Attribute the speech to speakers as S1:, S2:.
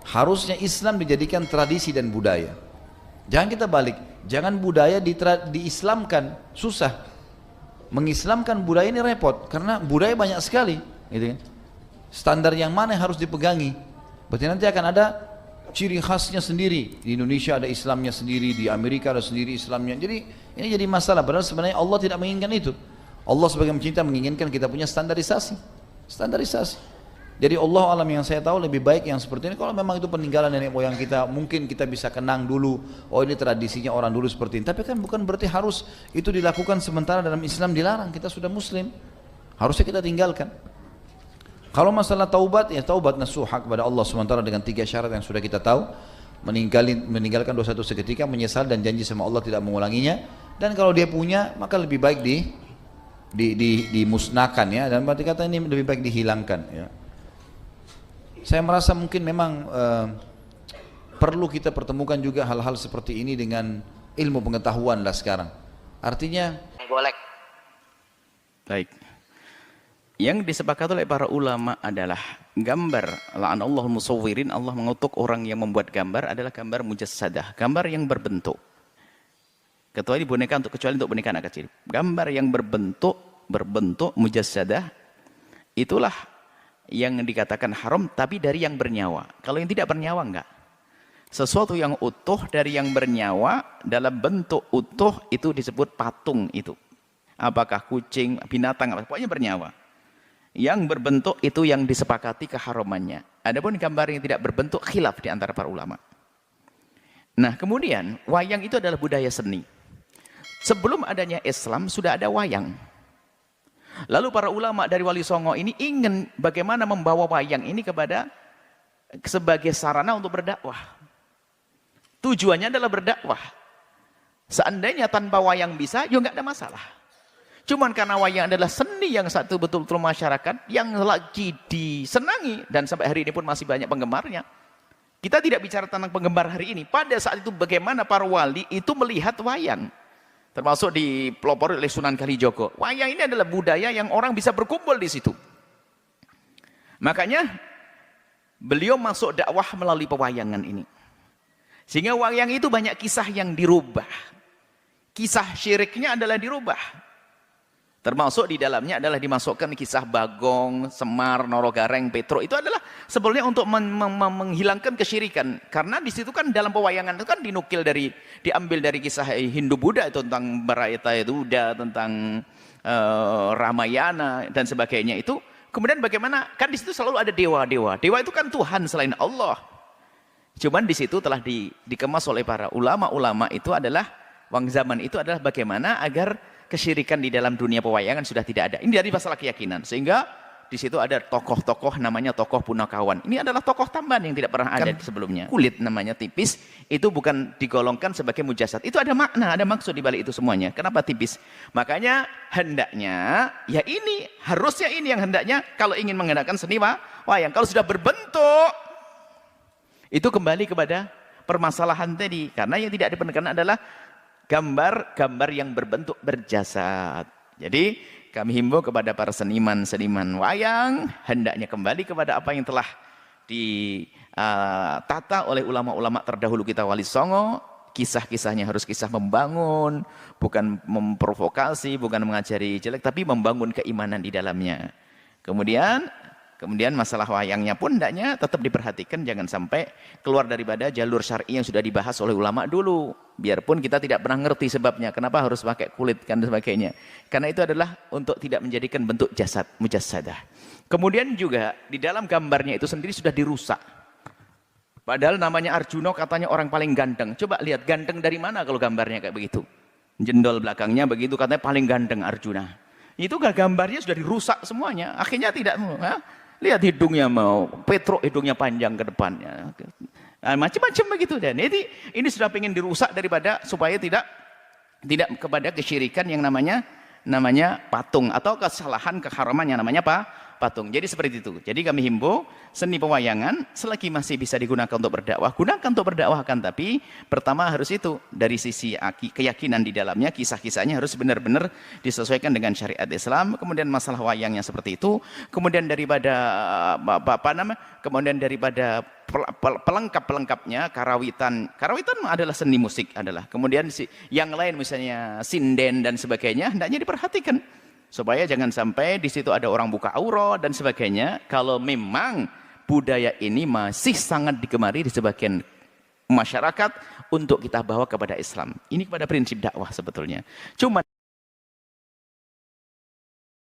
S1: Harusnya Islam dijadikan tradisi dan budaya. Jangan kita balik, jangan budaya diislamkan, susah. Mengislamkan budaya ini repot, karena budaya banyak sekali, gitu kan. Standar yang mana yang harus dipegangi? Berarti nanti akan ada ciri khasnya sendiri. Di Indonesia ada Islamnya sendiri, di Amerika ada sendiri Islamnya. Jadi ini jadi masalah, padahal sebenarnya Allah tidak menginginkan itu. Allah sebagai pencinta menginginkan kita punya standarisasi. Standarisasi. Jadi Allah alam, yang saya tahu lebih baik yang seperti ini. Kalau memang itu peninggalan nenek moyang kita, mungkin kita bisa kenang dulu, oh ini tradisinya orang dulu seperti ini. Tapi kan bukan berarti harus itu dilakukan sementara dalam Islam dilarang. Kita sudah Muslim, harusnya kita tinggalkan. Kalau masalah taubat, ya taubat nasuha kepada Allah sementara dengan 3 syarat yang sudah kita tahu. Meninggalkan dosa itu seketika, menyesal dan janji sama Allah tidak mengulanginya. Dan kalau dia punya, maka lebih baik dimusnahkan, ya. Dan berarti kata ini lebih baik dihilangkan, ya. Saya merasa mungkin memang perlu kita pertemukan juga hal-hal seperti ini dengan ilmu pengetahuan lah sekarang. Artinya
S2: golek. Baik. Yang disepakati oleh para ulama adalah gambar, la'anallahul musawwirin, Allah mengutuk orang yang membuat gambar adalah gambar mujassadah, gambar yang berbentuk. Kecuali boneka, kecuali untuk boneka anak kecil. Gambar yang berbentuk mujassadah itulah yang dikatakan haram, tapi dari yang bernyawa. Kalau yang tidak bernyawa enggak. Sesuatu yang utuh dari yang bernyawa dalam bentuk utuh itu disebut patung itu. Apakah kucing, binatang, pokoknya bernyawa. Yang berbentuk itu yang disepakati keharamannya. Adapun gambar yang tidak berbentuk khilaf di antara para ulama. Nah, kemudian wayang itu adalah budaya seni. Sebelum adanya Islam sudah ada wayang. Lalu para ulama dari Wali Songo ini ingin bagaimana membawa wayang ini sebagai sarana untuk berdakwah. Tujuannya adalah berdakwah. Seandainya tanpa wayang bisa, ya nggak ada masalah. Cuman karena wayang adalah seni yang satu betul-betul masyarakat yang lagi disenangi dan sampai hari ini pun masih banyak penggemarnya. Kita tidak bicara tentang penggemar hari ini. Pada saat itu bagaimana para wali itu melihat wayang. Termasuk dipelopori oleh Sunan Kalijogo. Wayang ini adalah budaya yang orang bisa berkumpul di situ. Makanya beliau masuk dakwah melalui pewayangan ini. Sehingga wayang itu banyak kisah yang dirubah. Kisah syiriknya adalah dirubah. Termasuk di dalamnya adalah dimasukkan kisah Bagong, Semar, Norogareng, Petro. Itu adalah sebetulnya untuk menghilangkan kesyirikan. Karena di situ kan dalam pewayangan itu kan diambil dari kisah Hindu Buddha itu tentang Bharata Yuddha, tentang Ramayana dan sebagainya itu. Kemudian bagaimana? Kan di situ selalu ada dewa-dewa. Dewa itu kan Tuhan selain Allah. Cuman di situ telah dikemas oleh para ulama-ulama itu adalah zaman itu adalah bagaimana agar kesyirikan di dalam dunia pewayangan sudah tidak ada. Ini dari masalah keyakinan. Sehingga di situ ada tokoh-tokoh namanya tokoh punakawan. Ini adalah tokoh tambahan yang tidak pernah ada sebelumnya. Kulit namanya tipis, itu bukan digolongkan sebagai mujasad. Itu ada makna, ada maksud di balik itu semuanya. Kenapa tipis? Makanya hendaknya, ya ini, harusnya ini yang hendaknya kalau ingin menggunakan seni wayang. Kalau sudah berbentuk, itu kembali kepada permasalahan tadi. Karena yang tidak diperkenankan adalah gambar-gambar yang berbentuk berjasad. Jadi kami himbau kepada para seniman-seniman wayang hendaknya kembali kepada apa yang telah ditata oleh ulama-ulama terdahulu kita Wali Songo. Kisah-kisahnya harus kisah membangun, bukan memprovokasi, bukan mengajari jelek, tapi membangun keimanan di dalamnya. Kemudian masalah wayangnya pun hendaknya tetap diperhatikan, jangan sampai keluar daripada jalur syar'i yang sudah dibahas oleh ulama dulu. Biarpun kita tidak pernah ngerti sebabnya, kenapa harus pakai kulit dan sebagainya. Karena itu adalah untuk tidak menjadikan bentuk jasad, mujassadah. Kemudian juga di dalam gambarnya itu sendiri sudah dirusak. Padahal namanya Arjuna katanya orang paling ganteng. Coba lihat ganteng dari mana kalau gambarnya kayak begitu. Jendol belakangnya begitu katanya paling ganteng Arjuna. Itu gambarnya sudah dirusak semuanya. Akhirnya tidak mau. Lihat hidungnya mau, Petro hidungnya panjang ke depannya. Macam-macam begitu. Dan ini sudah ingin dirusak daripada supaya tidak kepada kesyirikan yang namanya patung atau kesalahan keharaman yang namanya patung. Jadi seperti itu. Jadi kami himbau seni pewayangan selagi masih bisa digunakan untuk berdakwah, gunakan untuk berdakwahkan, tapi pertama harus itu dari sisi keyakinan di dalamnya, kisah-kisahnya harus benar-benar disesuaikan dengan syariat Islam. Kemudian masalah wayangnya seperti itu. Kemudian daripada pelengkap-pelengkapnya, karawitan adalah seni musik adalah. Kemudian yang lain misalnya sinden dan sebagainya hendaknya diperhatikan supaya jangan sampai di situ ada orang buka aurat dan sebagainya. Kalau memang budaya ini masih sangat digemari di sebagian masyarakat untuk kita bawa kepada Islam. Ini kepada prinsip dakwah sebetulnya. Cuma